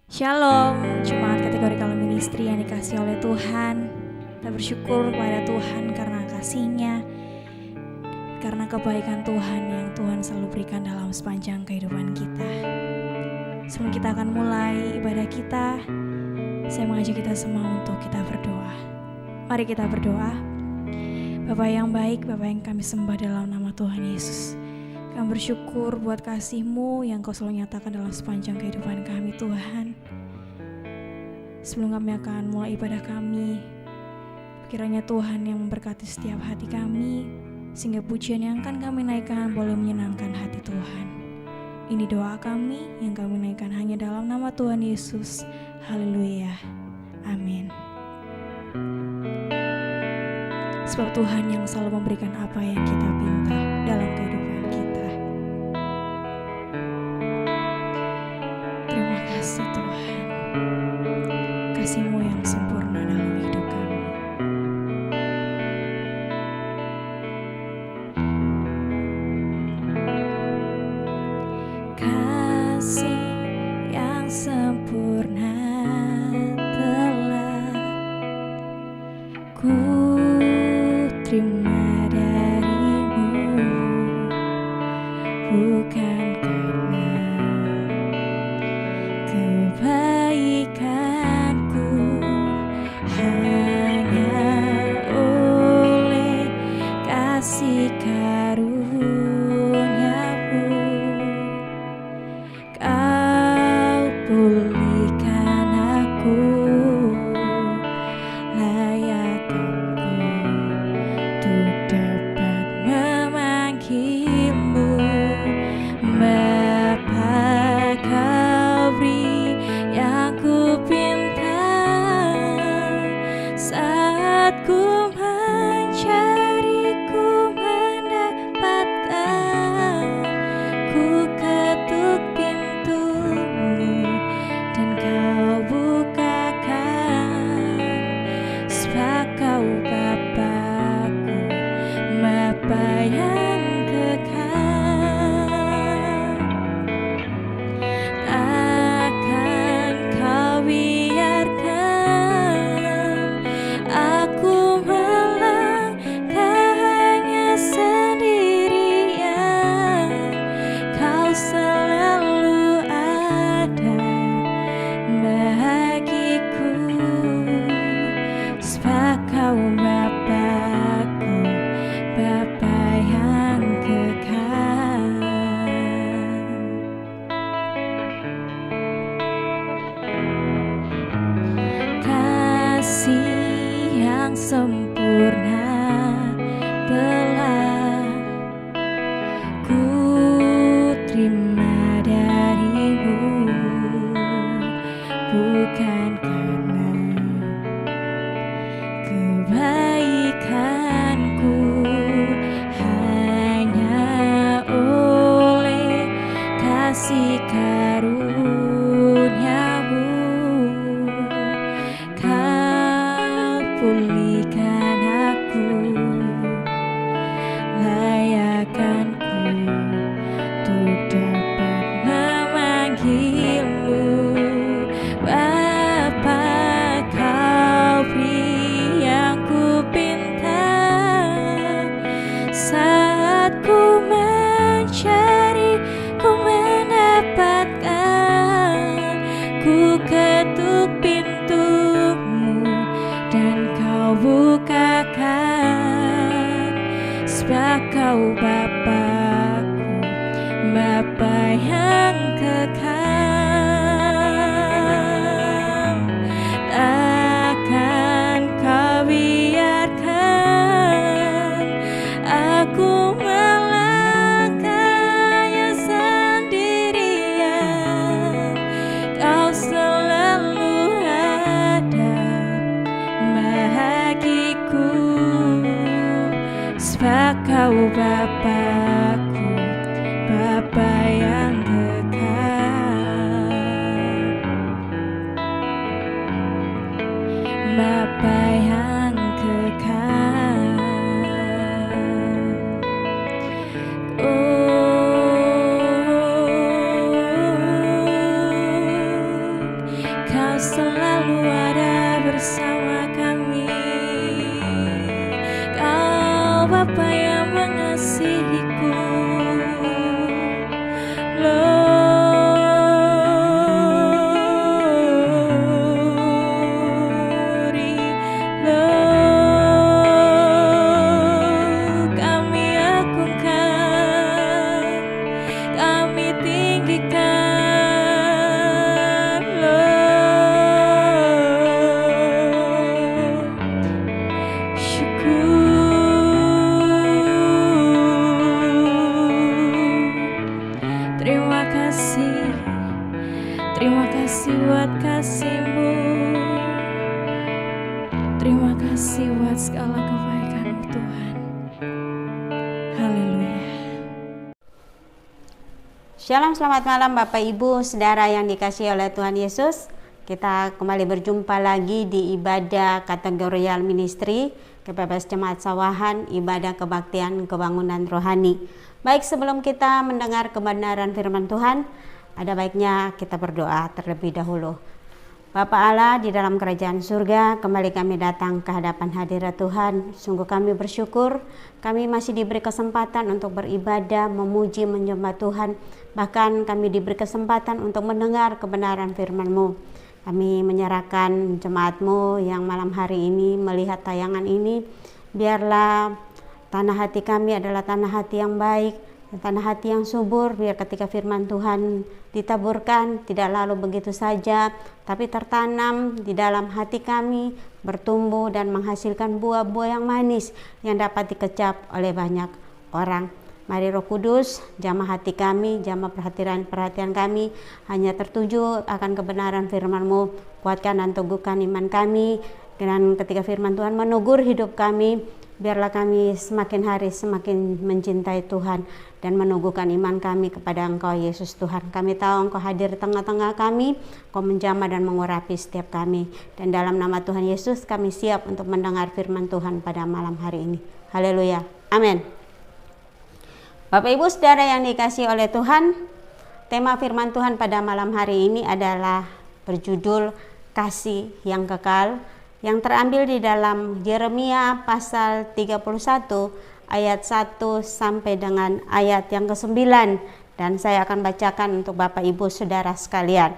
Shalom, jemaat kategori Kalau Ministry yang dikasihi oleh Tuhan. Kita bersyukur kepada Tuhan karena kasih-Nya, karena kebaikan Tuhan yang Tuhan selalu berikan dalam sepanjang kehidupan kita. Sebelum kita akan mulai ibadah kita, saya mengajak kita semua untuk kita berdoa. Mari kita berdoa. Bapa yang baik, Bapa yang kami sembah dalam nama Tuhan Yesus. Kami bersyukur buat kasih-Mu yang Kau selalu nyatakan dalam sepanjang kehidupan kami, Tuhan. Sebelum kami akan mulai ibadah kami, kiranya Tuhan yang memberkati setiap hati kami, sehingga pujian yang akan kami naikkan boleh menyenangkan hati Tuhan. Ini doa kami yang kami naikkan hanya dalam nama Tuhan Yesus. Haleluya. Amin. Sebab Tuhan yang selalu memberikan apa yang kita pinta dalam kehidupan kita. Terima kasih Tuhan, kasih-Mu yang sempurna dalam hidup kami. Kasih yang sempurna telah ku terima dari-Mu, bukan karena kebaikanku, hanya oleh kasih karunia-Mu Kau pulihkan aku, layakkanku untuk dapat memanggil-Mu Bapa. Kau beri yang ku pinta saat ku mencari, ku mendapatkan. Ku ketuk pintu-Mu dan Kau bukakan, sebab Kau Bapa-Ku, Bapa yang kekal. Takkan Kau biarkan aku melangkah hanya sendirian. Kau selalu ada bagiku, sebab Kau Bapa-Ku, Bapa yang kekal. Kasih yang sempurna telah ku terima dari-Mu, bukan karena kebaikanku, hanya oleh kasih karunia-Mu Kau pulihkan aku, layakkanku untuk dapat memanggil-Mu Bapa. Kau beri yang ku pinta saat ku mencari, ku mendapatkan. Ku ketuk pintu-Mu dan Kau bukakan, sebab Kau Bapa-Ku, Bapa yang kekal. Takkan Kau biarkan aku melangkahnya sendirian. Kau selalu ada bagiku, sebab Kau Bapa-Ku, Bapa yang kekal. Bapa yang kekal. Oh, Terima kasih buat kasih-Mu. Terima kasih buat segala kebaikan-Mu Tuhan. Haleluya. Shalom, selamat malam Bapak Ibu Saudara yang dikasihi oleh Tuhan Yesus. Kita kembali berjumpa lagi di ibadah kategorial ministry KPPS Jemaat Sawahan, ibadah kebaktian kebangunan rohani. Baik, sebelum kita mendengar kebenaran firman Tuhan, ada baiknya kita berdoa terlebih dahulu. Bapa Allah di dalam kerajaan surga, kembali kami datang ke hadapan hadirat Tuhan. Sungguh kami bersyukur, kami masih diberi kesempatan untuk beribadah, memuji, menyembah Tuhan. Bahkan kami diberi kesempatan untuk mendengar kebenaran firman-Mu. Kami menyerahkan jemaat-Mu yang malam hari ini melihat tayangan ini. Biarlah tanah hati kami adalah tanah hati yang baik, tanah hati yang subur. Biar ketika firman Tuhan ditaburkan, tidak lalu begitu saja, tapi tertanam di dalam hati kami, bertumbuh dan menghasilkan buah-buah yang manis yang dapat dikecap oleh banyak orang. Mari Roh Kudus, jamah hati kami, jamah perhatian kami hanya tertuju akan kebenaran firman-Mu. Kuatkan dan teguhkan iman kami, dan ketika firman Tuhan menegur hidup kami, biarlah kami semakin hari semakin mencintai Tuhan dan meneguhkan iman kami kepada Engkau Yesus Tuhan. Kami tahu Engkau hadir di tengah-tengah kami, Engkau menjamah dan mengurapi setiap kami. Dan dalam nama Tuhan Yesus kami siap untuk mendengar firman Tuhan pada malam hari ini. Haleluya. Amin. Bapak Ibu Saudara yang dikasihi oleh Tuhan, tema firman Tuhan pada malam hari ini adalah berjudul kasih yang kekal, yang terambil di dalam Yeremia pasal 31 ayat 1 sampai dengan ayat yang ke-9, dan saya akan bacakan untuk Bapak Ibu Saudara sekalian.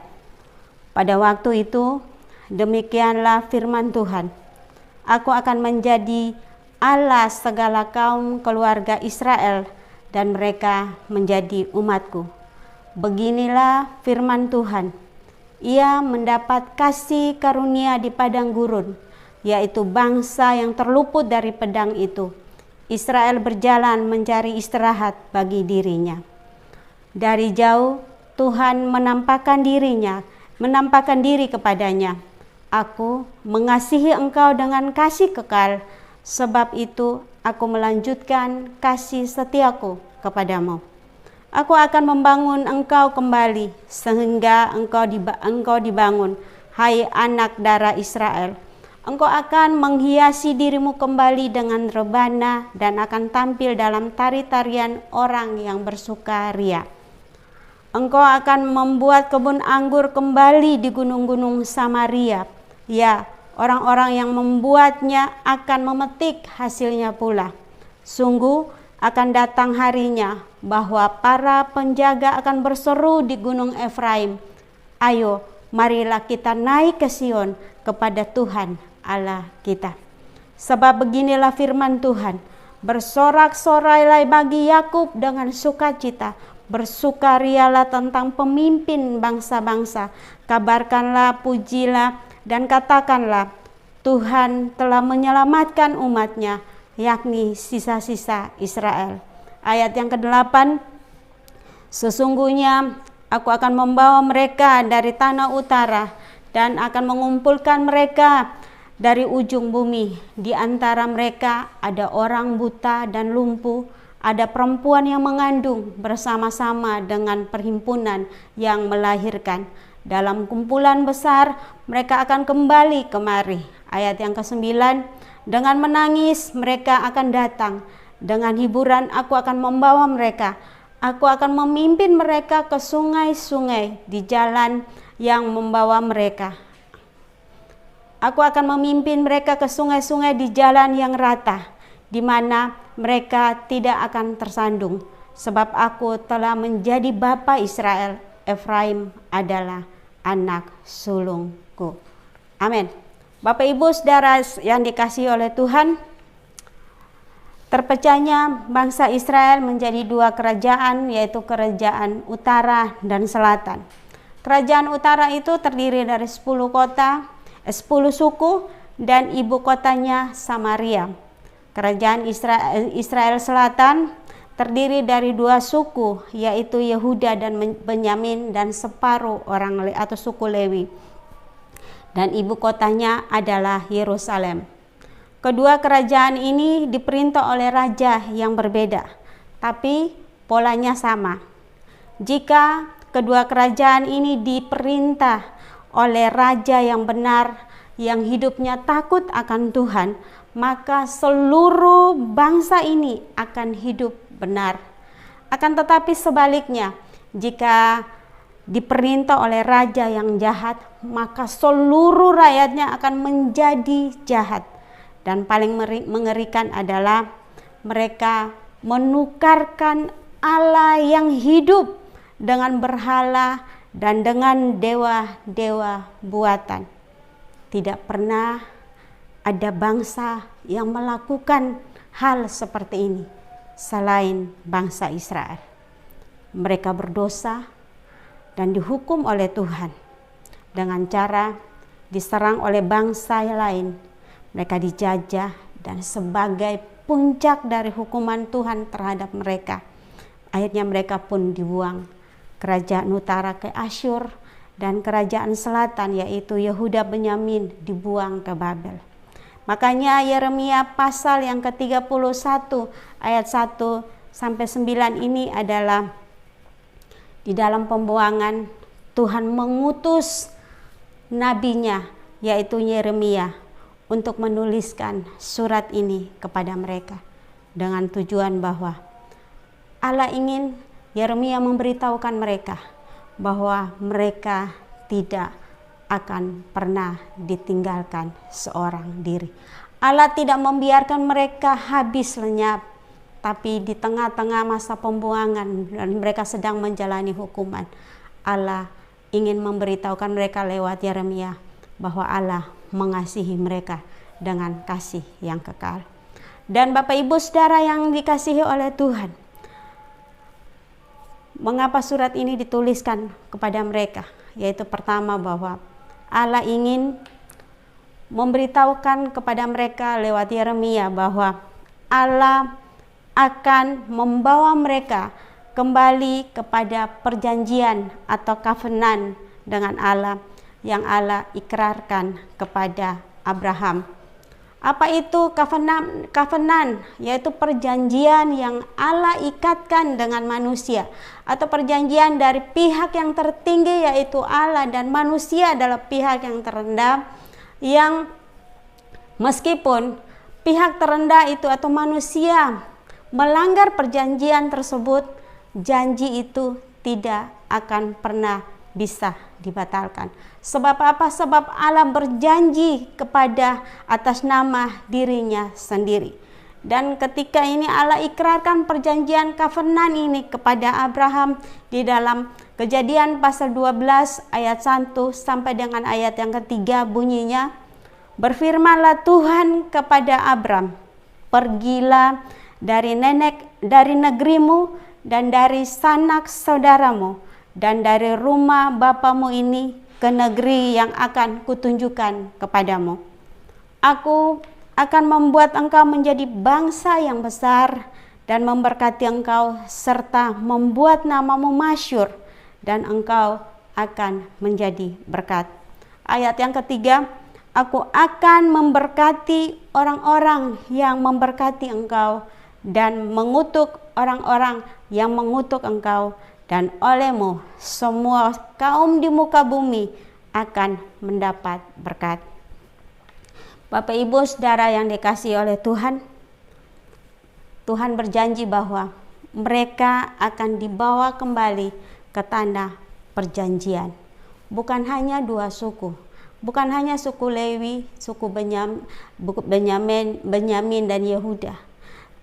Pada waktu itu, demikianlah firman Tuhan, Aku akan menjadi Allah segala kaum keluarga Israel, dan mereka menjadi umatku. Beginilah firman Tuhan, Ia mendapat kasih karunia di padang gurun, yaitu bangsa yang terluput dari pedang itu. Israel berjalan mencari istirahat bagi dirinya. Dari jauh Tuhan menampakkan diri kepadanya. Aku mengasihi engkau dengan kasih kekal, sebab itu aku melanjutkan kasih setiaku kepadamu. Aku akan membangun engkau kembali sehingga engkau dibangun, hai anak darah Israel. Engkau akan menghiasi dirimu kembali dengan rebana dan akan tampil dalam tari-tarian orang yang bersukaria. Engkau akan membuat kebun anggur kembali di gunung-gunung Samaria. Ya, orang-orang yang membuatnya akan memetik hasilnya pula. Sungguh akan datang harinya bahwa para penjaga akan berseru di gunung Efraim, Ayo, marilah kita naik ke Sion kepada Tuhan Allah kita. Sebab beginilah firman Tuhan, bersorak-sorailah bagi Yakub dengan sukacita, bersukarialah tentang pemimpin bangsa-bangsa, kabarkanlah, pujilah, dan katakanlah, Tuhan telah menyelamatkan umatnya, yakni sisa-sisa Israel. Ayat yang ke-8, sesungguhnya aku akan membawa mereka dari tanah utara dan akan mengumpulkan mereka dari ujung bumi. Di antara mereka ada orang buta dan lumpuh, ada perempuan yang mengandung bersama-sama dengan perhimpunan yang melahirkan. Dalam kumpulan besar mereka akan kembali kemari. Ayat yang ke-9, dengan menangis mereka akan datang, dengan hiburan aku akan membawa mereka. Aku akan memimpin mereka ke sungai-sungai di jalan yang membawa mereka. Aku akan memimpin mereka ke sungai-sungai di jalan yang rata, di mana mereka tidak akan tersandung. Sebab aku telah menjadi bapa Israel, Efraim adalah anak sulungku. Amin. Bapak Ibu Saudara yang dikasihi oleh Tuhan, terpecahnya bangsa Israel menjadi dua kerajaan, yaitu kerajaan utara dan selatan. Kerajaan utara itu terdiri dari 10 suku dan ibu kotanya Samaria. Kerajaan Israel selatan terdiri dari 2 suku, yaitu Yehuda dan Benyamin, dan separuh orang atau suku Lewi. Dan ibu kotanya adalah Yerusalem. Kedua kerajaan ini diperintah oleh raja yang berbeda, tapi polanya sama. Jika kedua kerajaan ini diperintah oleh raja yang benar, yang hidupnya takut akan Tuhan, maka seluruh bangsa ini akan hidup benar. Akan tetapi sebaliknya, jika diperintah oleh raja yang jahat, maka seluruh rakyatnya akan menjadi jahat. Dan paling mengerikan adalah mereka menukarkan Allah yang hidup dengan berhala dan dengan dewa-dewa buatan. Tidak pernah ada bangsa yang melakukan hal seperti ini selain bangsa Israel. Mereka berdosa dan dihukum oleh Tuhan dengan cara diserang oleh bangsa lain. Mereka dijajah, dan sebagai puncak dari hukuman Tuhan terhadap mereka, akhirnya mereka pun dibuang. Kerajaan utara ke Asyur, dan kerajaan selatan yaitu Yehuda Benyamin dibuang ke Babel. Makanya Yeremia pasal yang ke-31 ayat 1 sampai 9 ini adalah di dalam pembuangan Tuhan mengutus nabinya yaitu Yeremia untuk menuliskan surat ini kepada mereka dengan tujuan bahwa Allah ingin Yeremia memberitahukan mereka bahwa mereka tidak akan pernah ditinggalkan seorang diri. Allah tidak membiarkan mereka habis lenyap, tapi di tengah-tengah masa pembuangan dan mereka sedang menjalani hukuman, Allah ingin memberitahukan mereka lewat Yeremia bahwa Allah mengasihi mereka dengan kasih yang kekal. Dan Bapak Ibu Saudara yang dikasihi oleh Tuhan, mengapa surat ini dituliskan kepada mereka? Yaitu pertama bahwa Allah ingin memberitahukan kepada mereka lewat Yeremia bahwa Allah akan membawa mereka kembali kepada perjanjian atau covenant dengan Allah yang Allah ikrarkan kepada Abraham. Apa itu covenant? Yaitu perjanjian yang Allah ikatkan dengan manusia, atau perjanjian dari pihak yang tertinggi yaitu Allah, dan manusia adalah pihak yang terendah, yang meskipun pihak terendah itu atau manusia melanggar perjanjian tersebut, janji itu tidak akan pernah bisa dibatalkan. Sebab apa? Sebab Allah berjanji kepada atas nama dirinya sendiri. Dan ketika ini Allah ikrarkan perjanjian covenant ini kepada Abraham di dalam Kejadian pasal 12 ayat 1 sampai dengan ayat yang ketiga, bunyinya, berfirmanlah Tuhan kepada Abram, pergilah dari negerimu dan dari sanak saudaramu dan dari rumah bapamu ini ke negeri yang akan kutunjukkan kepadamu. Aku akan membuat engkau menjadi bangsa yang besar dan memberkati engkau serta membuat namamu masyhur, dan engkau akan menjadi berkat. Ayat yang ketiga, aku akan memberkati orang-orang yang memberkati engkau dan mengutuk orang-orang yang mengutuk engkau, dan olehmu semua kaum di muka bumi akan mendapat berkat. Bapak Ibu Saudara yang dikasihi oleh Tuhan, Tuhan berjanji bahwa mereka akan dibawa kembali ke tanah perjanjian. Bukan hanya 2 suku, bukan hanya suku Lewi, suku Benyamin dan Yehuda,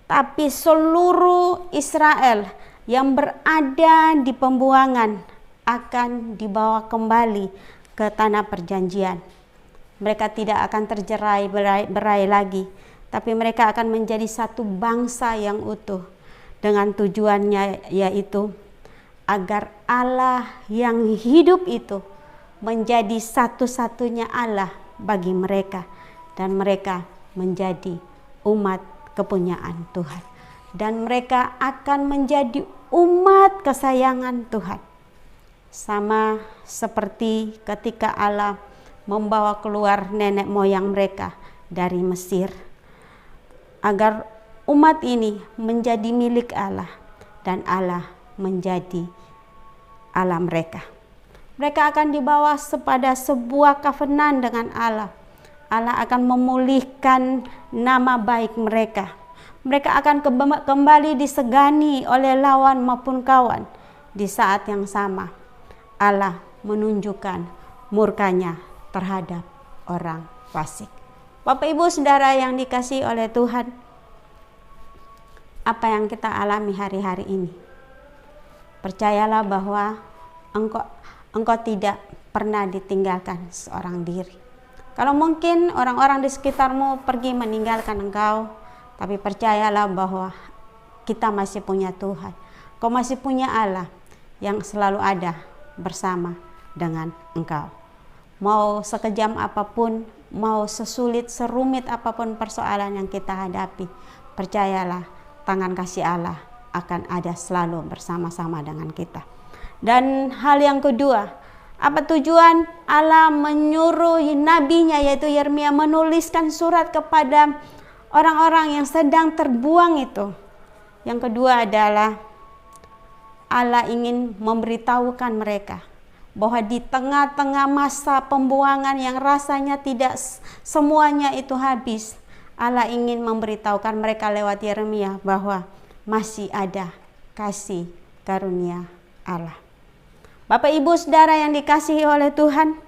tapi seluruh Israel yang berada di pembuangan akan dibawa kembali ke tanah perjanjian. Mereka tidak akan terjerai berai lagi, tapi mereka akan menjadi satu bangsa yang utuh, dengan tujuannya yaitu agar Allah yang hidup itu menjadi satu-satunya Allah bagi mereka, dan mereka menjadi umat kepunyaan Tuhan. dan mereka akan menjadi umat kesayangan Tuhan. Sama seperti ketika Allah membawa keluar nenek moyang mereka dari Mesir, agar umat ini menjadi milik Allah dan Allah menjadi Allah mereka. Mereka akan dibawa pada sebuah covenant dengan Allah. Allah akan memulihkan nama baik mereka. Mereka akan kembali disegani oleh lawan maupun kawan. Di saat yang sama, Allah menunjukkan murkanya terhadap orang fasik. Bapak Ibu Saudara yang dikasihi oleh Tuhan, apa yang kita alami hari-hari ini, percayalah bahwa engkau tidak pernah ditinggalkan seorang diri. Kalau mungkin orang-orang di sekitarmu pergi meninggalkan engkau, tapi percayalah bahwa kita masih punya Tuhan. Kau masih punya Allah yang selalu ada bersama dengan engkau. Mau sekejam apapun, mau sesulit, serumit apapun persoalan yang kita hadapi, percayalah tangan kasih Allah akan ada selalu bersama-sama dengan kita. Dan hal yang kedua, apa tujuan Allah menyuruh nabinya yaitu Yeremia menuliskan surat kepada orang-orang yang sedang terbuang itu? Yang kedua adalah Allah ingin memberitahukan mereka bahwa di tengah-tengah masa pembuangan yang rasanya tidak semuanya itu habis, Allah ingin memberitahukan mereka lewat Yeremia bahwa masih ada kasih karunia Allah. Bapak Ibu Saudara yang dikasihi oleh Tuhan,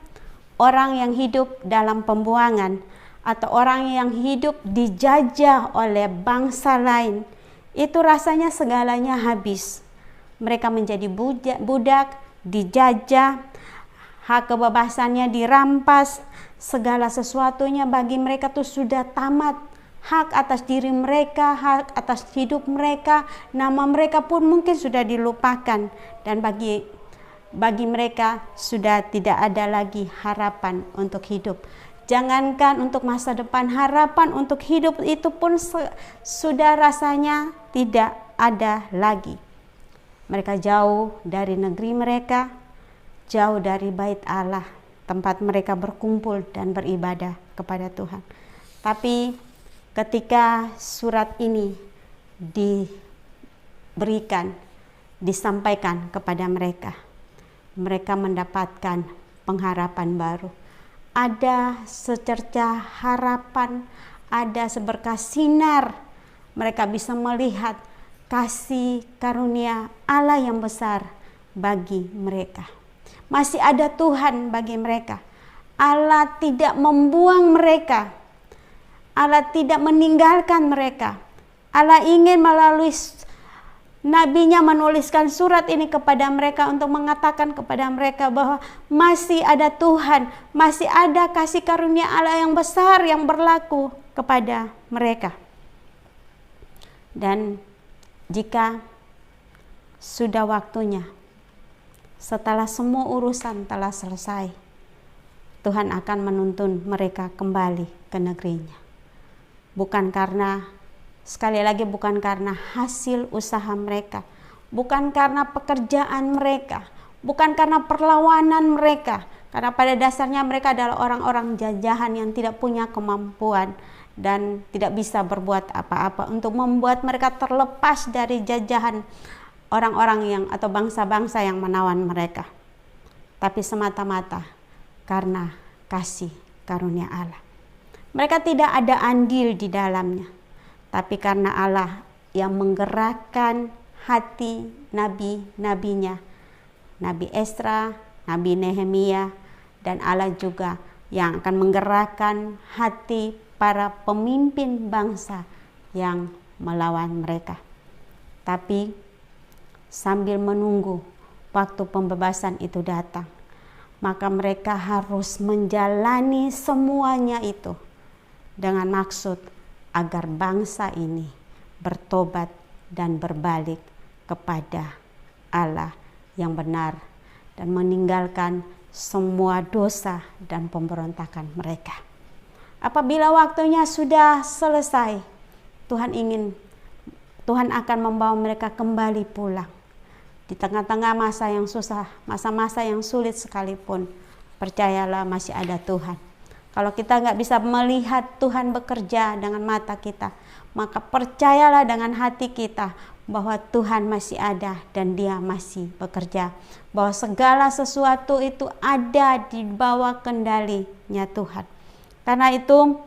orang yang hidup dalam pembuangan atau orang yang hidup dijajah oleh bangsa lain, itu rasanya segalanya habis. Mereka menjadi budak, dijajah, hak kebebasannya dirampas, segala sesuatunya bagi mereka itu sudah tamat. Hak atas diri mereka, hak atas hidup mereka, nama mereka pun mungkin sudah dilupakan, dan bagi mereka sudah tidak ada lagi harapan untuk hidup. Jangankan untuk masa depan, harapan untuk hidup itu pun sudah rasanya tidak ada lagi. Mereka jauh dari negeri mereka, jauh dari bait Allah, tempat mereka berkumpul dan beribadah kepada Tuhan. Tapi ketika surat ini disampaikan kepada mereka, mereka mendapatkan pengharapan baru. Ada secercah harapan, ada seberkas sinar. Mereka bisa melihat kasih karunia Allah yang besar bagi mereka. Masih ada Tuhan bagi mereka. Allah tidak membuang mereka. Allah tidak meninggalkan mereka. Allah ingin melalui nabinya menuliskan surat ini kepada mereka untuk mengatakan kepada mereka bahwa masih ada Tuhan, masih ada kasih karunia Allah yang besar yang berlaku kepada mereka. Dan jika sudah waktunya, setelah semua urusan telah selesai, Tuhan akan menuntun mereka kembali ke negerinya. Bukan karena, sekali lagi, bukan karena hasil usaha mereka, bukan karena pekerjaan mereka, bukan karena perlawanan mereka, karena pada dasarnya mereka adalah orang-orang jajahan yang tidak punya kemampuan dan tidak bisa berbuat apa-apa untuk membuat mereka terlepas dari jajahan orang-orang yang atau bangsa-bangsa yang menawan mereka. Tapi semata-mata karena kasih karunia Allah. Mereka tidak ada andil di dalamnya, tapi karena Allah yang menggerakkan hati nabi-nabinya, Nabi Esra, Nabi Nehemia, dan Allah juga yang akan menggerakkan hati para pemimpin bangsa yang melawan mereka. Tapi sambil menunggu waktu pembebasan itu datang, maka mereka harus menjalani semuanya itu dengan maksud agar bangsa ini bertobat dan berbalik kepada Allah yang benar dan meninggalkan semua dosa dan pemberontakan mereka. Apabila waktunya sudah selesai, Tuhan Tuhan akan membawa mereka kembali pulang. Di tengah-tengah masa yang susah, masa-masa yang sulit sekalipun, percayalah masih ada Tuhan. Kalau kita nggak bisa melihat Tuhan bekerja dengan mata kita, maka percayalah dengan hati kita bahwa Tuhan masih ada dan Dia masih bekerja. Bahwa segala sesuatu itu ada di bawah kendalinya Tuhan. Karena itu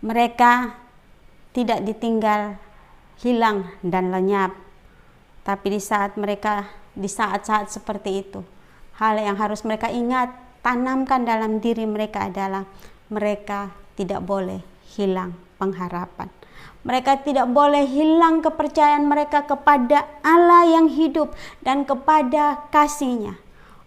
mereka tidak ditinggal hilang dan lenyap. Tapi di saat-saat seperti itu, hal yang harus mereka ingat, tanamkan dalam diri mereka adalah mereka tidak boleh hilang pengharapan. Mereka tidak boleh hilang kepercayaan mereka kepada Allah yang hidup dan kepada kasih-Nya.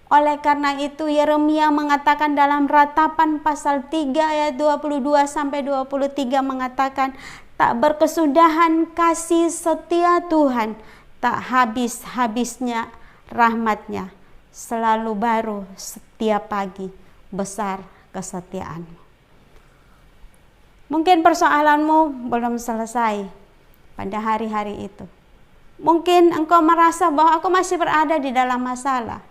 Oleh karena itu Yeremia mengatakan dalam Ratapan pasal 3 ayat 22 sampai 23 mengatakan, tak berkesudahan kasih setia Tuhan, tak habis-habisnya rahmat-Nya, selalu baru setiap pagi, besar kesetiaan-Mu. Mungkin persoalanmu belum selesai pada hari-hari itu. Mungkin engkau merasa bahwa aku masih berada di dalam masalah.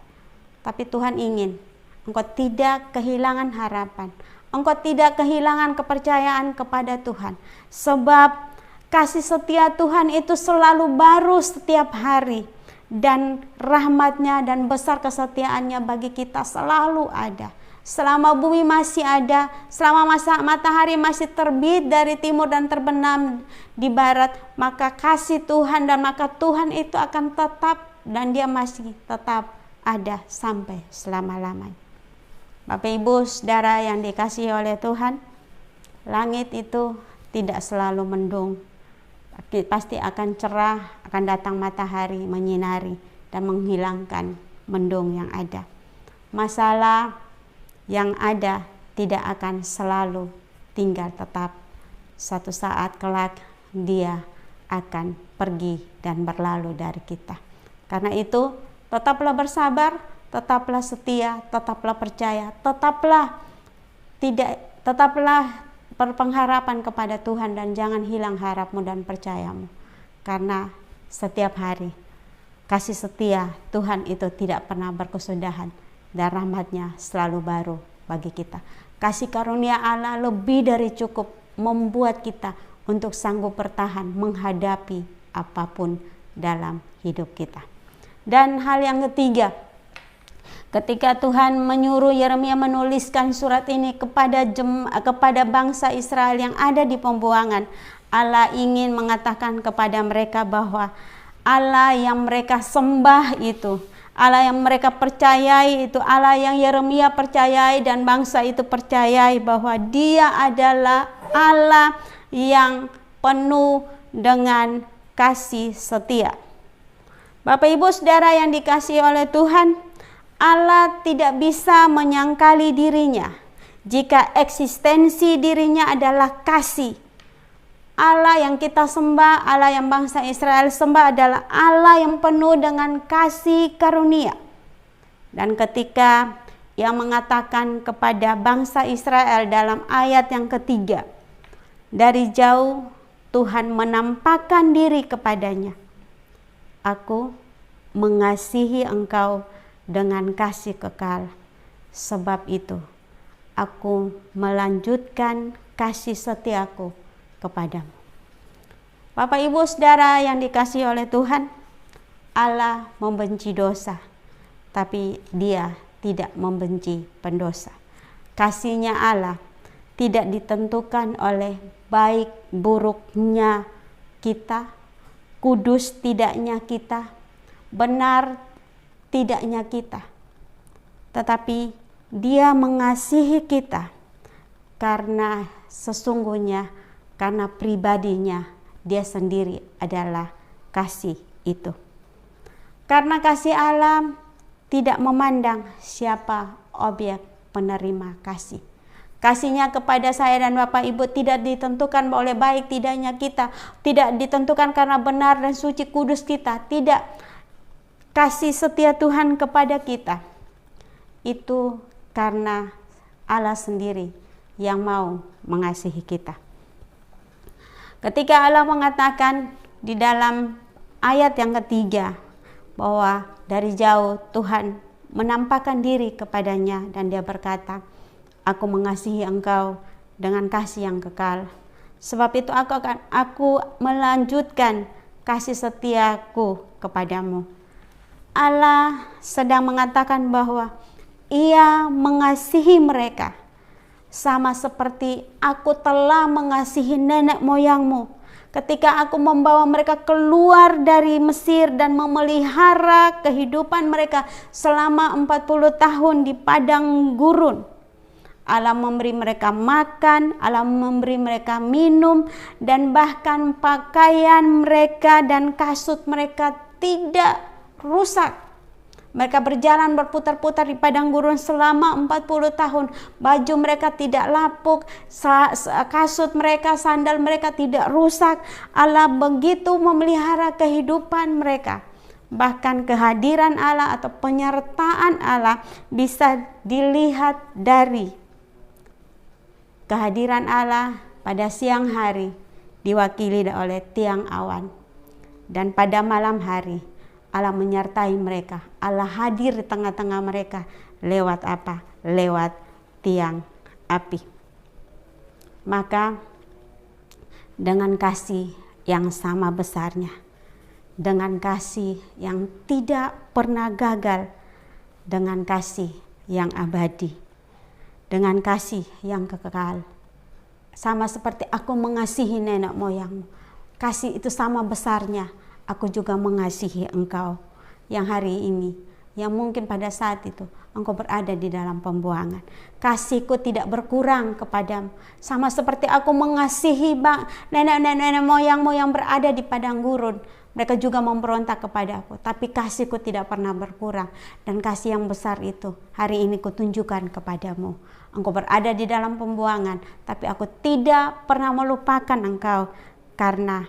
Tapi Tuhan ingin engkau tidak kehilangan harapan. Engkau tidak kehilangan kepercayaan kepada Tuhan. Sebab kasih setia Tuhan itu selalu baru setiap hari. Dan rahmat-Nya dan besar kesetiaannya bagi kita selalu ada. Selama bumi masih ada, selama matahari masih terbit dari timur dan terbenam di barat, maka kasih Tuhan dan maka Tuhan itu akan tetap dan Dia masih tetap ada sampai selama-lamanya. Bapak Ibu Saudara yang dikasihi oleh Tuhan, langit itu tidak selalu mendung. Pasti akan cerah, akan datang matahari menyinari dan menghilangkan mendung yang ada. Masalah yang ada tidak akan selalu tinggal tetap. Satu saat kelak dia akan pergi dan berlalu dari kita. Karena itu tetaplah bersabar, tetaplah setia, tetaplah percaya, tetaplah berpengharapan kepada Tuhan dan jangan hilang harapmu dan percayamu. Karena setiap hari kasih setia Tuhan itu tidak pernah berkesudahan. Dan rahmat-Nya selalu baru bagi kita. Kasih karunia Allah lebih dari cukup membuat kita untuk sanggup bertahan menghadapi apapun dalam hidup kita. Dan hal yang ketiga, ketika Tuhan menyuruh Yeremia menuliskan surat ini kepada bangsa Israel yang ada di pembuangan, Allah ingin mengatakan kepada mereka bahwa Allah yang mereka sembah itu, Allah yang mereka percayai itu, Allah yang Yeremia percayai dan bangsa itu percayai bahwa Dia adalah Allah yang penuh dengan kasih setia. Bapak Ibu Saudara yang dikasihi oleh Tuhan, Allah tidak bisa menyangkali dirinya jika eksistensi dirinya adalah kasih. Allah yang kita sembah, Allah yang bangsa Israel sembah adalah Allah yang penuh dengan kasih karunia. Dan ketika Ia mengatakan kepada bangsa Israel dalam ayat yang ketiga, dari jauh Tuhan menampakkan diri kepadanya. Aku mengasihi engkau dengan kasih kekal. Sebab itu aku melanjutkan kasih setiaku kepadamu. Bapak Ibu Saudara yang dikasihi oleh Tuhan, Allah membenci dosa, tapi Dia tidak membenci pendosa. Kasih-Nya Allah tidak ditentukan oleh baik buruknya kita, kudus tidaknya kita, benar tidaknya kita. Tetapi Dia mengasihi kita karena sesungguhnya karena pribadinya Dia sendiri adalah kasih itu. Karena kasih Allah tidak memandang siapa objek penerima kasih. Kasih-Nya kepada saya dan Bapak Ibu tidak ditentukan oleh baik tidaknya kita, tidak ditentukan karena benar dan suci kudus kita, tidak. Kasih setia Tuhan kepada kita itu karena Allah sendiri yang mau mengasihi kita. Ketika Allah mengatakan di dalam ayat yang ketiga bahwa dari jauh Tuhan menampakkan diri kepadanya dan dia berkata, aku mengasihi engkau dengan kasih yang kekal. Sebab itu aku melanjutkan kasih setiaku kepadamu. Allah sedang mengatakan bahwa Ia mengasihi mereka sama seperti aku telah mengasihi nenek moyangmu ketika aku membawa mereka keluar dari Mesir dan memelihara kehidupan mereka selama 40 tahun di padang gurun. Allah memberi mereka makan, Allah memberi mereka minum, dan bahkan pakaian mereka dan kasut mereka tidak rusak. Mereka berjalan berputar-putar di padang gurun selama 40 tahun. Baju mereka tidak lapuk, kasut mereka, sandal mereka tidak rusak. Allah begitu memelihara kehidupan mereka. Bahkan kehadiran Allah atau penyertaan Allah bisa dilihat dari kehadiran Allah pada siang hari diwakili oleh tiang awan, dan pada malam hari Allah menyertai mereka. Allah hadir di tengah-tengah mereka lewat apa? Lewat tiang api. Maka dengan kasih yang sama besarnya, dengan kasih yang tidak pernah gagal, dengan kasih yang abadi, dengan kasih yang kekal. Sama seperti aku mengasihi nenek moyangmu, kasih itu sama besarnya. Aku juga mengasihi engkau yang hari ini, yang mungkin pada saat itu engkau berada di dalam pembuangan. Kasihku tidak berkurang kepadamu. Sama seperti aku mengasihi nenek moyangmu yang berada di padang gurun. Mereka juga memberontak kepadaku, tapi kasihku tidak pernah berkurang. Dan kasih yang besar itu hari ini kutunjukkan kepadamu. Engkau berada di dalam pembuangan, tapi aku tidak pernah melupakan engkau karena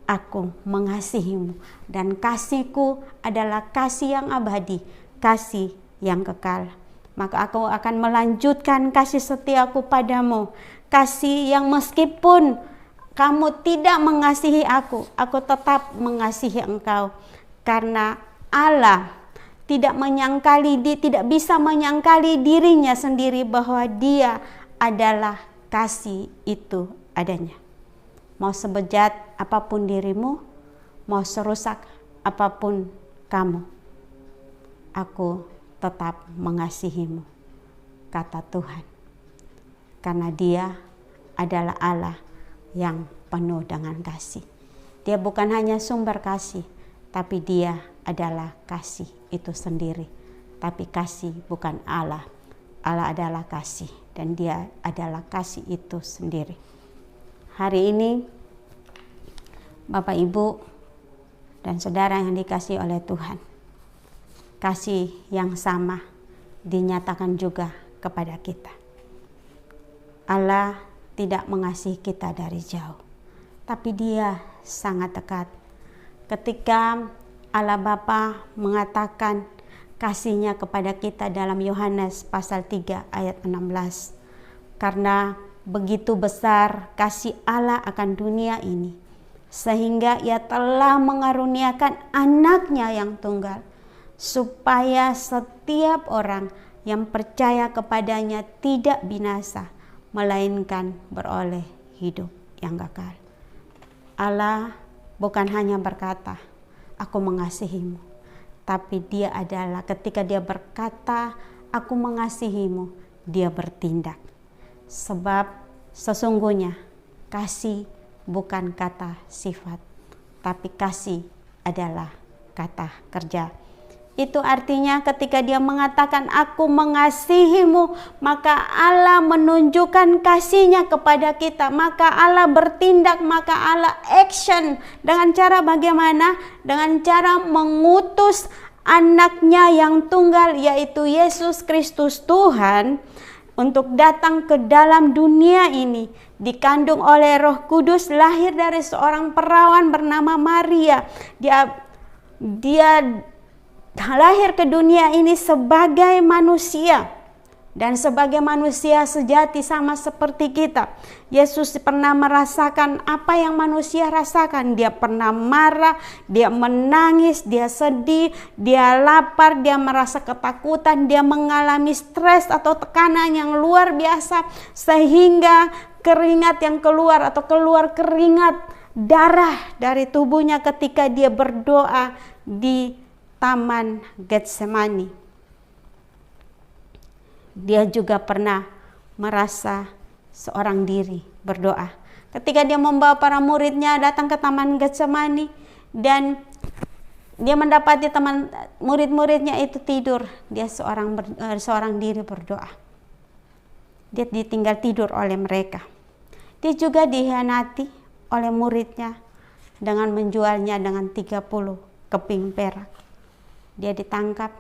aku mengasihimu. Dan kasihku adalah kasih yang abadi, kasih yang kekal. Maka aku akan melanjutkan kasih setiaku padamu. Kasih yang meskipun kamu tidak mengasihi aku tetap mengasihi engkau. Karena Allah tidak bisa menyangkali dirinya sendiri bahwa Dia adalah kasih itu adanya. Mau sebejat apapun dirimu, mau serusak apapun kamu, aku tetap mengasihimu, kata Tuhan. Karena Dia adalah Allah yang penuh dengan kasih. Dia bukan hanya sumber kasih, tapi Dia adalah kasih itu sendiri. Tapi kasih bukan Allah. Allah adalah kasih dan Dia adalah kasih itu sendiri. Hari ini Bapak, Ibu, dan saudara yang dikasihi oleh Tuhan, kasih yang sama dinyatakan juga kepada kita. Allah tidak mengasihi kita dari jauh, tapi Dia sangat dekat. Ketika Allah Bapa mengatakan kasih-Nya kepada kita dalam Yohanes pasal 3 ayat 16. Karena begitu besar kasih Allah akan dunia ini, sehingga Ia telah mengaruniakan anaknya yang tunggal, supaya setiap orang yang percaya kepadanya tidak binasa, melainkan beroleh hidup yang kekal. Allah bukan hanya berkata, aku mengasihimu, tapi Dia adalah ketika Dia berkata, aku mengasihimu, Dia bertindak. Sebab sesungguhnya kasih bukan kata sifat, tapi kasih adalah kata kerja. Itu artinya ketika Dia mengatakan aku mengasihimu, maka Allah menunjukkan kasih-Nya kepada kita. Maka Allah bertindak, maka Allah action. Dengan cara bagaimana? Dengan cara mengutus anaknya yang tunggal, yaitu Yesus Kristus Tuhan, untuk datang ke dalam dunia ini, dikandung oleh Roh Kudus, lahir dari seorang perawan bernama Maria. Dia lahir ke dunia ini sebagai manusia, Dan sebagai manusia sejati sama seperti kita, Yesus pernah merasakan apa yang manusia rasakan. Dia pernah marah, dia menangis, dia sedih, dia lapar, dia merasa ketakutan, dia mengalami stres atau tekanan yang luar biasa, sehingga keringat yang keluar atau keluar keringat darah dari tubuhnya ketika dia berdoa di Taman Getsemani. Dia juga pernah merasa seorang diri berdoa. Ketika dia membawa para muridnya datang ke Taman Getsemani dan dia mendapati teman murid-muridnya itu tidur, dia seorang diri berdoa. Dia ditinggal tidur oleh mereka. Dia juga dikhianati oleh muridnya dengan menjualnya dengan 30 keping perak. Dia ditangkap,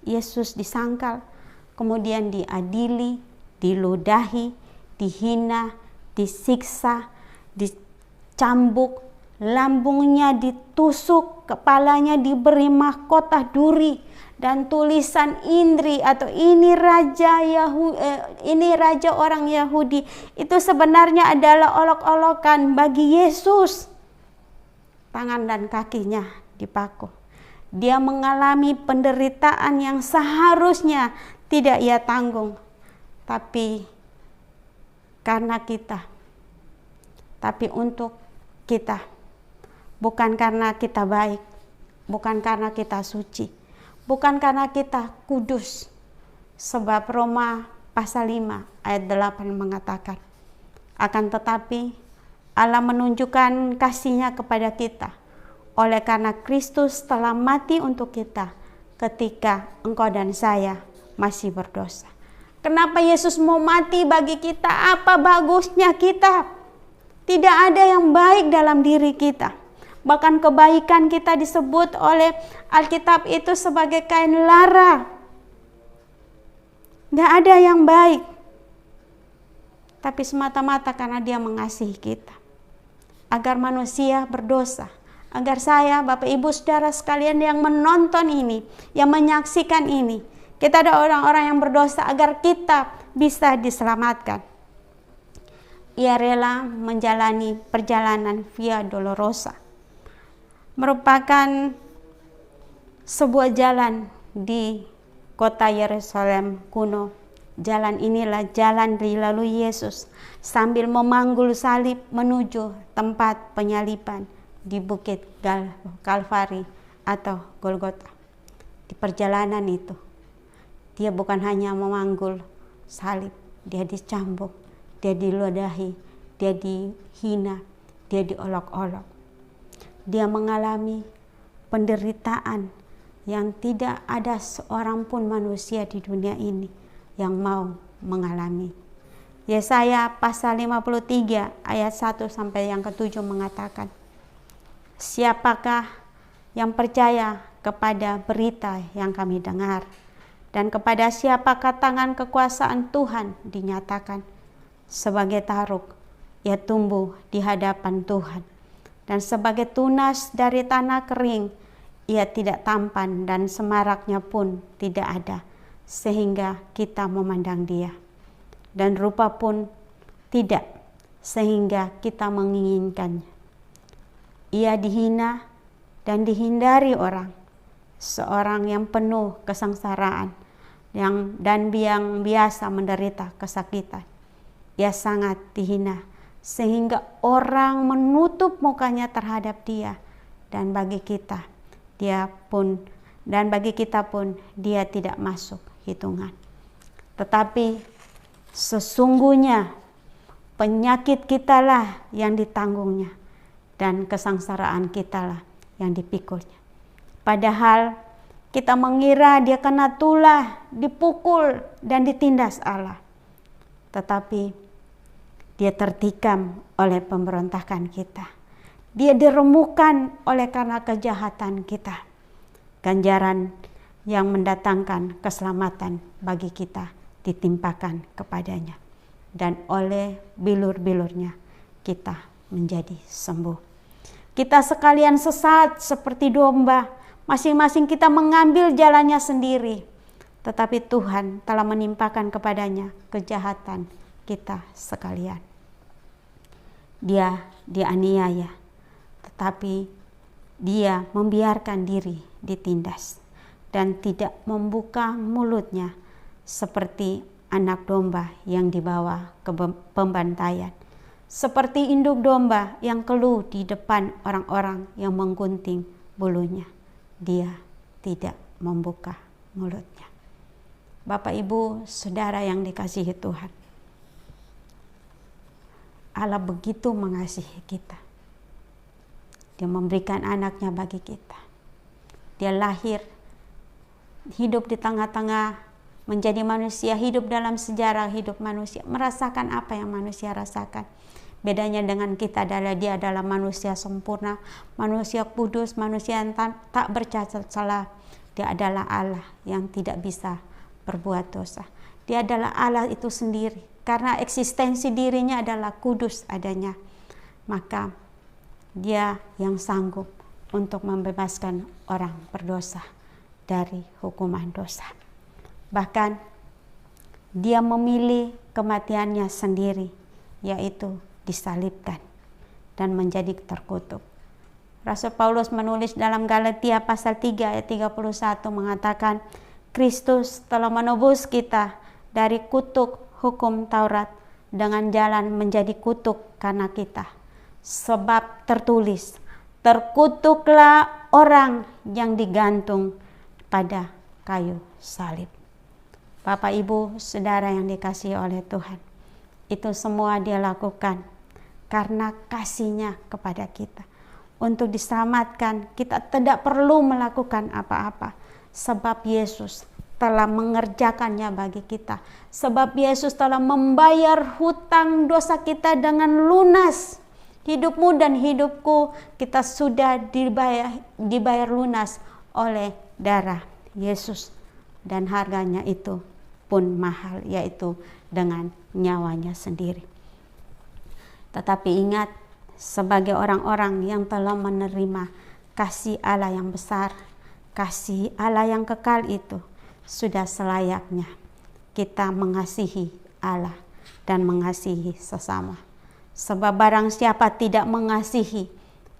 Yesus disangkal, kemudian diadili, diludahi, dihina, disiksa, dicambuk, lambungnya ditusuk, kepalanya diberi mahkota duri, dan tulisan Indri atau ini raja orang Yahudi itu sebenarnya adalah olok-olokan bagi Yesus. Tangan dan kakinya dipaku. Dia mengalami penderitaan yang seharusnya tidak ia tanggung, tapi karena kita, tapi untuk kita, bukan karena kita baik, bukan karena kita suci, bukan karena kita kudus. Sebab Roma pasal 5 ayat 8 mengatakan, akan tetapi Allah menunjukkan kasih-Nya kepada kita oleh karena Kristus telah mati untuk kita ketika engkau dan saya masih berdosa. Kenapa Yesus mau mati bagi kita? Apa bagusnya kita? Tidak ada yang baik dalam diri kita. Bahkan kebaikan kita disebut oleh Alkitab itu sebagai kain lara. Tidak ada yang baik. Tapi semata-mata karena Dia mengasihi kita. Agar manusia berdosa. Agar saya, Bapak Ibu Saudara sekalian yang menonton ini, yang menyaksikan ini, kita ada orang-orang yang berdosa agar kita bisa diselamatkan. Ia rela menjalani perjalanan Via Dolorosa. Merupakan sebuah jalan di kota Yerusalem kuno. Jalan inilah jalan dilalui Yesus sambil memanggul salib menuju tempat penyaliban di Bukit Kalvari atau Golgota. Di perjalanan itu, Dia bukan hanya memanggul salib, Dia dicambuk, Dia diludahi, Dia dihina, Dia diolok-olok. Dia mengalami penderitaan yang tidak ada seorang pun manusia di dunia ini yang mau mengalami. Yesaya pasal 53 ayat 1 sampai yang ke-7 mengatakan, siapakah yang percaya kepada berita yang kami dengar, dan kepada siapakah tangan kekuasaan Tuhan dinyatakan? Sebagai taruk ia tumbuh di hadapan Tuhan, dan sebagai tunas dari tanah kering ia tidak tampan, dan semaraknya pun tidak ada, sehingga kita memandang Dia, dan rupa pun tidak, sehingga kita menginginkannya. Ia dihina dan dihindari orang, seorang yang penuh kesengsaraan dan yang biasa menderita kesakitan. Ia sangat dihina sehingga orang menutup mukanya terhadap Dia, dan bagi kita pun Dia tidak masuk hitungan. Tetapi sesungguhnya penyakit kitalah yang ditanggungnya, dan kesengsaraan kitalah yang dipikulnya. Padahal kita mengira Dia kena tulah, dipukul, dan ditindas Allah. Tetapi Dia tertikam oleh pemberontakan kita. Dia diremukkan oleh karena kejahatan kita. Ganjaran yang mendatangkan keselamatan bagi kita ditimpakan kepadanya. Dan oleh bilur-bilurnya kita menjadi sembuh. Kita sekalian sesat seperti domba, masing-masing kita mengambil jalannya sendiri. tetapi Tuhan telah menimpakan kepadanya kejahatan kita sekalian. Dia dianiaya, tetapi dia membiarkan diri ditindas dan tidak membuka mulutnya seperti anak domba yang dibawa ke pembantaian, seperti induk domba yang keluh di depan orang-orang yang menggunting bulunya. Dia tidak membuka mulutnya. Bapak, Ibu, Saudara yang dikasihi Tuhan, Allah begitu mengasihi kita. Dia memberikan anaknya bagi kita. Dia lahir, hidup di tengah-tengah, menjadi manusia, hidup dalam sejarah hidup manusia, merasakan apa yang manusia rasakan. Bedanya dengan kita adalah dia adalah manusia sempurna, manusia kudus, manusia yang tak bercacat celah. Dia adalah Allah yang tidak bisa berbuat dosa. Dia adalah Allah itu sendiri. Karena eksistensi dirinya adalah kudus adanya. Maka dia yang sanggup untuk membebaskan orang berdosa dari hukuman dosa. Bahkan dia memilih kematiannya sendiri, yaitu disalibkan dan menjadi terkutuk. Rasul Paulus menulis dalam Galatia pasal 3 ayat 31 mengatakan, Kristus telah menebus kita dari kutuk hukum Taurat dengan jalan menjadi kutuk karena kita. Sebab tertulis, terkutuklah orang yang digantung pada kayu salib. Bapak, Ibu, Saudara yang dikasihi oleh Tuhan, itu semua dia lakukan karena kasih-Nya kepada kita. Untuk diselamatkan, kita tidak perlu melakukan apa-apa. Sebab Yesus telah mengerjakannya bagi kita. Sebab Yesus telah membayar hutang dosa kita dengan lunas. Hidupmu dan hidupku kita sudah dibayar lunas oleh darah Yesus. Dan harganya itu pun mahal, yaitu dengan nyawanya sendiri. Tetapi ingat, sebagai orang-orang yang telah menerima kasih Allah yang besar, kasih Allah yang kekal itu, sudah selayaknya kita mengasihi Allah dan mengasihi sesama. Sebab barang siapa tidak mengasihi,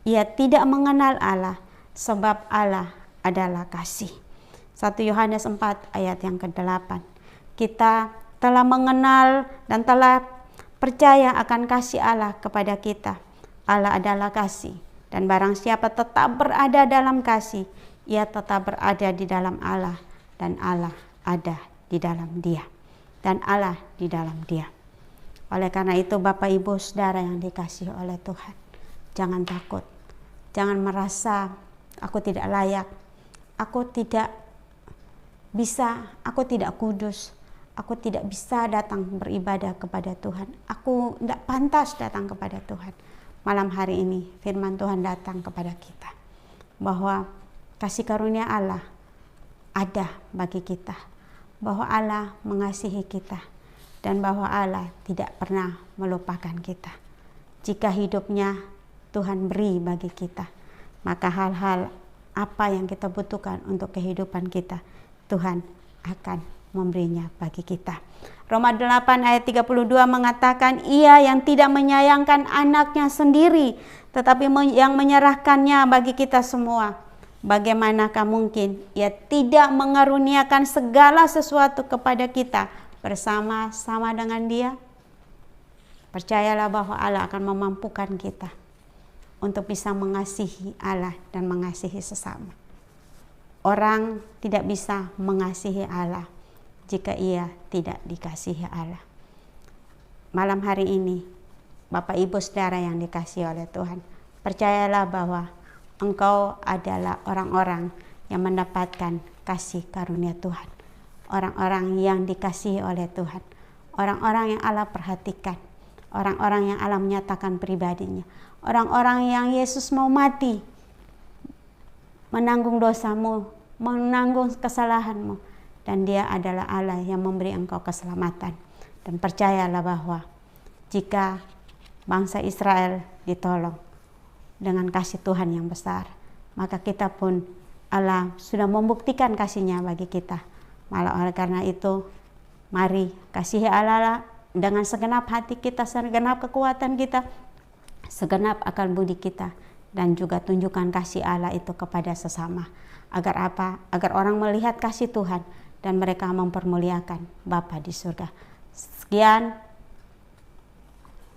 ia tidak mengenal Allah, sebab Allah adalah kasih. 1 Yohanes 4 ayat yang ke-8. Kita telah mengenal dan telah percaya akan kasih Allah kepada kita. Allah adalah kasih, dan barang siapa tetap berada dalam kasih, ia tetap berada di dalam Allah, dan Allah ada di dalam dia, dan Allah di dalam dia. Oleh karena itu, Bapak, Ibu, Saudara yang dikasihi oleh Tuhan, jangan takut, jangan merasa aku tidak layak, aku tidak bisa, aku tidak kudus, aku tidak bisa datang beribadah kepada Tuhan, aku tidak pantas datang kepada Tuhan. Malam hari ini firman Tuhan datang kepada kita bahwa kasih karunia Allah ada bagi kita, bahwa Allah mengasihi kita, dan bahwa Allah tidak pernah melupakan kita. Jika hidupnya Tuhan beri bagi kita, maka hal-hal apa yang kita butuhkan untuk kehidupan kita, Tuhan akan memberinya bagi kita. Roma 8 ayat 32 mengatakan, Ia yang tidak menyayangkan anaknya sendiri, tetapi yang menyerahkannya bagi kita semua, bagaimanakah mungkin Ia tidak mengaruniakan segala sesuatu kepada kita bersama-sama dengan Dia? Percayalah bahwa Allah akan memampukan kita untuk bisa mengasihi Allah dan mengasihi sesama. Orang tidak bisa mengasihi Allah jika ia tidak dikasihi Allah. Malam hari ini, Bapak, Ibu, Saudara yang dikasihi oleh Tuhan, percayalah bahwa engkau adalah orang-orang yang mendapatkan kasih karunia Tuhan. Orang-orang yang dikasihi oleh Tuhan. Orang-orang yang Allah perhatikan. Orang-orang yang Allah menyatakan pribadinya. Orang-orang yang Yesus mau mati, menanggung dosamu, menanggung kesalahanmu. Dan Dia adalah Allah yang memberi engkau keselamatan. Dan percayalah bahwa jika bangsa Israel ditolong dengan kasih Tuhan yang besar, maka kita pun Allah sudah membuktikan kasih-Nya bagi kita Malah oleh karena itu, mari kasihi Allah dengan segenap hati kita, segenap kekuatan kita, segenap akal budi kita, dan juga tunjukkan kasih Allah itu kepada sesama. Agar apa? Agar orang melihat kasih Tuhan dan mereka mempermuliakan Bapa di surga. Sekian,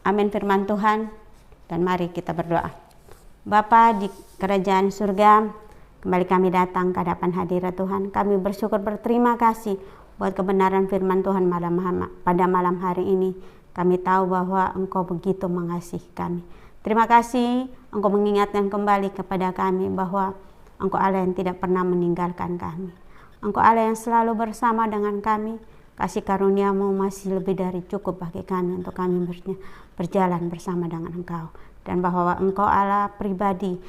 amin firman Tuhan, dan mari kita berdoa. Bapa di kerajaan surga, kembali kami datang ke hadapan hadirat Tuhan. Kami bersyukur, berterima kasih buat kebenaran firman Tuhan pada malam hari ini. Kami tahu bahwa Engkau begitu mengasihi kami. Terima kasih Engkau mengingatkan kembali kepada kami bahwa Engkau Allah yang tidak pernah meninggalkan kami. Engkau Allah yang selalu bersama dengan kami. Kasih karunia-Mu masih lebih dari cukup bagi kami untuk kami berjalan bersama dengan Engkau. Dan bahwa Engkau Allah pribadi,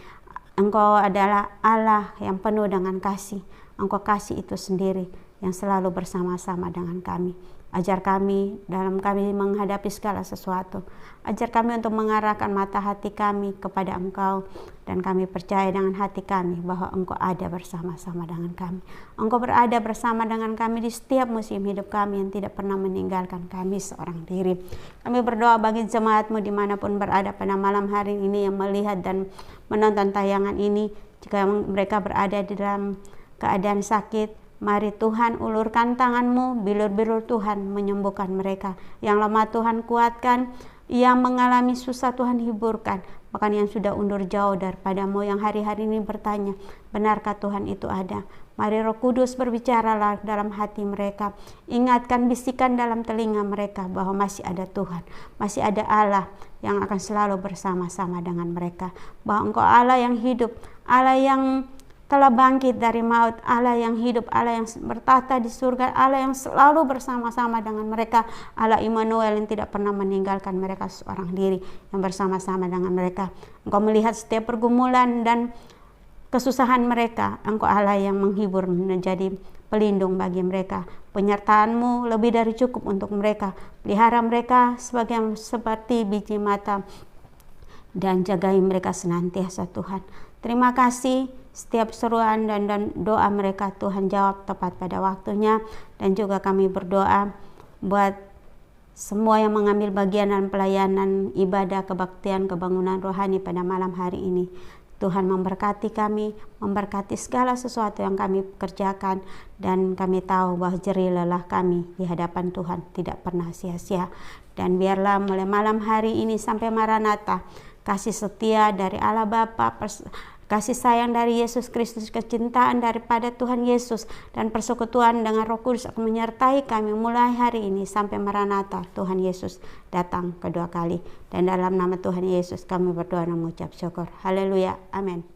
Engkau adalah Allah yang penuh dengan kasih. Engkau kasih itu sendiri yang selalu bersama-sama dengan kami. Ajar kami dalam kami menghadapi segala sesuatu. Ajar kami untuk mengarahkan mata hati kami kepada Engkau. Dan kami percaya dengan hati kami bahwa Engkau ada bersama-sama dengan kami. Engkau berada bersama dengan kami di setiap musim hidup kami yang tidak pernah meninggalkan kami seorang diri. Kami berdoa bagi jemaat-Mu dimanapun berada pada malam hari ini yang melihat dan menonton tayangan ini. Jika mereka berada di dalam keadaan sakit, mari Tuhan ulurkan tangan-Mu, bilur-bilur Tuhan menyembuhkan mereka. Yang lemah Tuhan kuatkan, yang mengalami susah Tuhan hiburkan. Bahkan yang sudah undur jauh daripada-Mu, yang hari-hari ini bertanya, benarkah Tuhan itu ada? Mari Roh Kudus berbicaralah dalam hati mereka. Ingatkan, bisikan dalam telinga mereka bahwa masih ada Tuhan, masih ada Allah yang akan selalu bersama-sama dengan mereka. Bahwa Engkau Allah yang hidup, Allah yang telah bangkit dari maut, Allah yang hidup, Allah yang bertahta di surga, Allah yang selalu bersama-sama dengan mereka, Allah Immanuel yang tidak pernah meninggalkan mereka seorang diri, yang bersama-sama dengan mereka. Engkau melihat setiap pergumulan dan kesusahan mereka. Engkau Allah yang menghibur, menjadi pelindung bagi mereka. Penyertaan-Mu lebih dari cukup untuk mereka. Pelihara mereka seperti biji mata, dan jagai mereka senantiasa Tuhan. Terima kasih. Setiap seruan dan doa mereka Tuhan jawab tepat pada waktunya. Dan juga kami berdoa buat semua yang mengambil bagian dalam pelayanan ibadah, kebaktian, kebangunan rohani pada malam hari ini. Tuhan memberkati kami, memberkati segala sesuatu yang kami kerjakan. Dan kami tahu bahwa jerih lelah kami di hadapan Tuhan tidak pernah sia-sia. Dan biarlah mulai malam hari ini sampai Maranatha, kasih setia dari Allah Bapa, kasih sayang dari Yesus Kristus, kecintaan daripada Tuhan Yesus, dan persekutuan dengan Roh Kudus akan menyertai kami mulai hari ini sampai Maranatha Tuhan Yesus datang kedua kali. Dan dalam nama Tuhan Yesus kami berdoa dan mengucap syukur. Haleluya. Amin.